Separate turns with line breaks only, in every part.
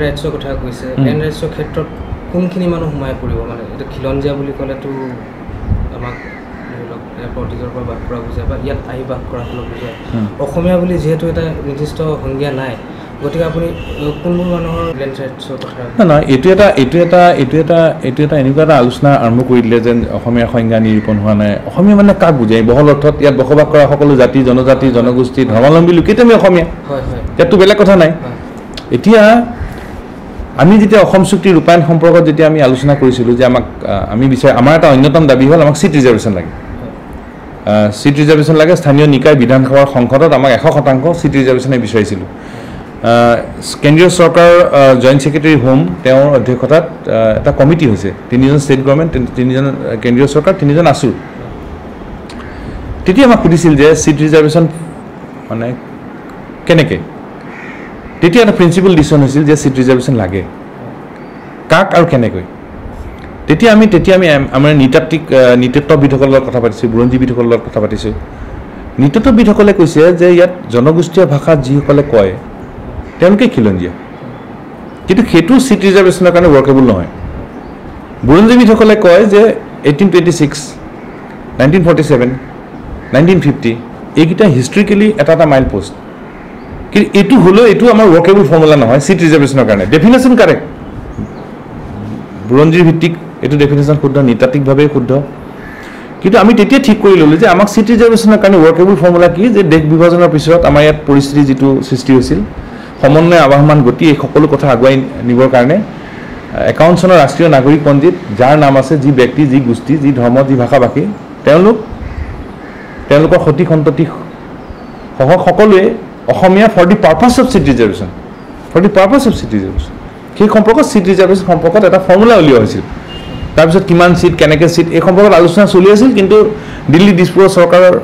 ৰাইটছৰ কথা কৈছে লেণ্ড ৰাইটছৰ ক্ষেত্ৰত কোনখিনি মানুহ সোমাই পৰিব মানে এটা খিলঞ্জীয়া বুলি ক'লেতো আমাক ধৰি লওক পৰ্টিজৰ পৰা বাস কৰা বুজায় বা ইয়াত আহি বাস কৰা হ'লেও বুজায় অসমীয়া বুলি যিহেতু এটা নিৰ্দিষ্ট সংজ্ঞা নাই গতিকে আপুনি কোনবোৰ মানুহৰ লেণ্ড ৰাইটছৰ কথা
নহয় এইটো এটা এনেকুৱা এটা আলোচনা আৰম্ভ কৰি দিলে যেন অসমীয়া সংজ্ঞা নিৰূপণ হোৱা নাই অসমীয়া মানে কাক বুজায় বহল অৰ্থত ইয়াত বসবাস কৰা সকলো জাতি জনজাতি জনগোষ্ঠী ধৰ্মাৱলম্বী লোকেতো আমি অসমীয়া ইয়াততো বেলেগ কথা নাই এতিয়া আমি যেতিয়া অসম চুক্তি ৰূপায়ণ সম্পৰ্কত যেতিয়া আমি আলোচনা কৰিছিলোঁ যে আমাক আমি বিচাৰ আমাৰ এটা অন্যতম দাবী হ'ল আমাক চিট ৰিজাৰ্ভেশ্যন লাগে চিট ৰিজাৰ্ভেশ্যন লাগে স্থানীয় নিকায় বিধানসভাৰ সংসদত আমাক 100% চিট ৰিজাৰ্ভেশ্যনে বিচাৰিছিলোঁ কেন্দ্ৰীয় চৰকাৰ জইণ্ট ছেক্ৰেটাৰী হোম তেওঁৰ অধ্যক্ষতাত এটা কমিটি হৈছে 3জন ষ্টেট গভৰ্ণমেণ্ট 3জন কেন্দ্ৰীয় চৰকাৰ 3জন আছু তেতিয়া আমাক সুধিছিল যে চিট ৰিজাৰ্ভেশ্যন মানে কেনেকৈ তেতিয়া এটা প্ৰিন্সিপাল ডিচিশ্যন হৈছিল যে চিট ৰিজাৰ্ভেশ্যন লাগে কাক আৰু কেনেকৈ তেতিয়া আমি আমাৰ নৃতত্ববিদসকলৰ লগত কথা পাতিছোঁ বুৰঞ্জীবিদসকলৰ লগত কথা পাতিছোঁ নৃতত্ববিদসকলে কৈছে যে ইয়াত জনগোষ্ঠীয় ভাষাত যিসকলে কয় তেওঁলোকে খিলঞ্জীয়া কিন্তু সেইটো চিট ৰিজাৰ্ভেশ্যনৰ কাৰণে ৱৰ্কেবল নহয় বুৰঞ্জীবিদসকলে কয় যে 1826 1947 1950 এইকেইটা হিষ্ট্ৰিকেলি এটা মাইল পোষ্ট কিন্তু এইটো হ'লেও এইটো আমাৰ ৱৰ্কেবল ফৰ্মুলা নহয় চিট ৰিজাৰ্ভেশ্যনৰ কাৰণে ডেফিনেশ্যন কাৰেক্ট বুৰঞ্জীৰ ভিত্তিক এইটো ডেফিনেশ্যন শুদ্ধ নৃতাত্ত্বিকভাৱে শুদ্ধ কিন্তু আমি তেতিয়া ঠিক কৰি ল'লোঁ যে আমাক চিট ৰিজাৰ্ভেশ্যনৰ কাৰণে ৱৰ্কেবল ফৰ্মুলা কি যে দেশ বিভাজনৰ পিছত আমাৰ ইয়াত পৰিস্থিতি যিটো সৃষ্টি হৈছিল সমন্বয় আবাহমান গতি এই সকলো কথা আগুৱাই নিবৰ কাৰণে 51 চনৰ ৰাষ্ট্ৰীয় নাগৰিক পঞ্জীত যাৰ নাম আছে যি ব্যক্তি যি গোষ্ঠী যি ধৰ্ম যি ভাষা ভাষী তেওঁলোকৰ সতি সন্ততি সহ সকলোৱে অসমীয়া for the purpose of seat reservation সেই সম্পৰ্কত চিট ৰিজাৰ্ভেশ্যন সম্পৰ্কত এটা ফৰ্মুলা উলিওৱা হৈছিল তাৰপিছত কিমান চিট কেনেকৈ চিট এই সম্পৰ্কত আলোচনা চলি আছিল কিন্তু দিল্লী দিছপুৰৰ চৰকাৰৰ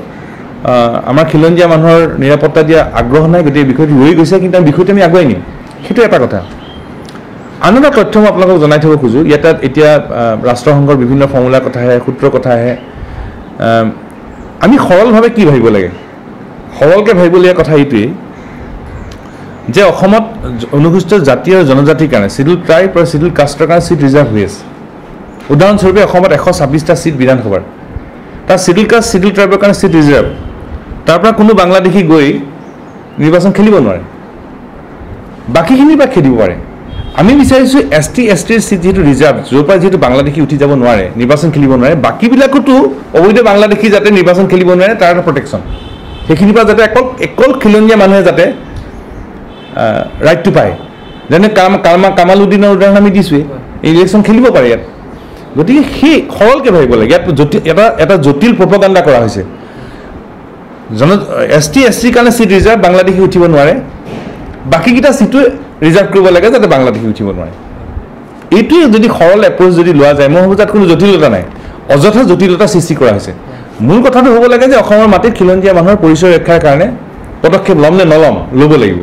আমাৰ খিলঞ্জীয়া মানুহৰ নিৰাপত্তা দিয়া আগ্ৰহ নাই গতিকে বিষয়টো ৰৈ গৈছে কিন্তু বিষয়টো আমি আগুৱাই নিম সেইটো এটা কথা আন এটা তথ্য মই আপোনালোকক জনাই থ'ব খোজোঁ ইয়াত এতিয়া ৰাষ্ট্ৰসংঘৰ বিভিন্ন ফৰ্মুলাৰ কথা আহে সূত্ৰৰ কথা আহে আমি সৰলভাৱে কি ভাবিব লাগে সৰলকৈ ভাবিবলগীয়া কথা এইটোৱেই যে অসমত অনুসূচিত জাতি আৰু জনজাতিৰ কাৰণে চিডিউল ট্ৰাইব আৰু চিডিউল কাষ্টৰ কাৰণে চিট ৰিজাৰ্ভ হৈ আছে উদাহৰণস্বৰূপে অসমত 126টা চিট বিধানসভাৰ তাত চিডিউল কাষ্ট চিডিউল ট্ৰাইবৰ কাৰণে চিট ৰিজাৰ্ভ তাৰ পৰা কোনো বাংলাদেশী গৈ নিৰ্বাচন খেলিব নোৱাৰে বাকীখিনি বা খেলিব পাৰে আমি বিচাৰিছোঁ ST STৰ চিট যিহেতু ৰিজাৰ্ভ য'ৰ পৰা যিহেতু বাংলাদেশী উঠি যাব নোৱাৰে নিৰ্বাচন খেলিব নোৱাৰে বাকীবিলাকতো অবৈধ বাংলাদেশী যাতে নিৰ্বাচন খেলিব নোৱাৰে তাৰ এটা প্ৰটেকশ্যন সেইখিনিৰ পৰা যাতে অকল খিলঞ্জীয়া মানুহে যাতে ৰাইটটো পায় যেনে কামালুদ্দিনৰ উদাহৰণ আমি দিছোঁৱেই ইলেকশ্যন খেলিব পাৰে ইয়াত গতিকে সেই সৰলকৈ ভাবিব লাগে ইয়াত এটা জটিল প্ৰপগাণ্ডা কৰা হৈছে ST STৰ কাৰণে চিট ৰিজাৰ্ভ বাংলাদেশী উঠিব নোৱাৰে বাকীকেইটা চিটো ৰিজাৰ্ভ কৰিব লাগে যাতে বাংলাদেশী উঠিব নোৱাৰে এইটোৱে যদি সৰল এপ্ৰ'চ যদি লোৱা যায় মই ভাবোঁ তাত কোনো জটিলতা নাই অযথা জটিলতা সৃষ্টি কৰা হৈছে মূল কথাটো হ'ব লাগে যে অসমৰ মাটিত খিলঞ্জীয়া মানুহৰ পৰিচয় ৰক্ষাৰ কাৰণে পদক্ষেপ ল'ম নে নল'ম ল'ব লাগিব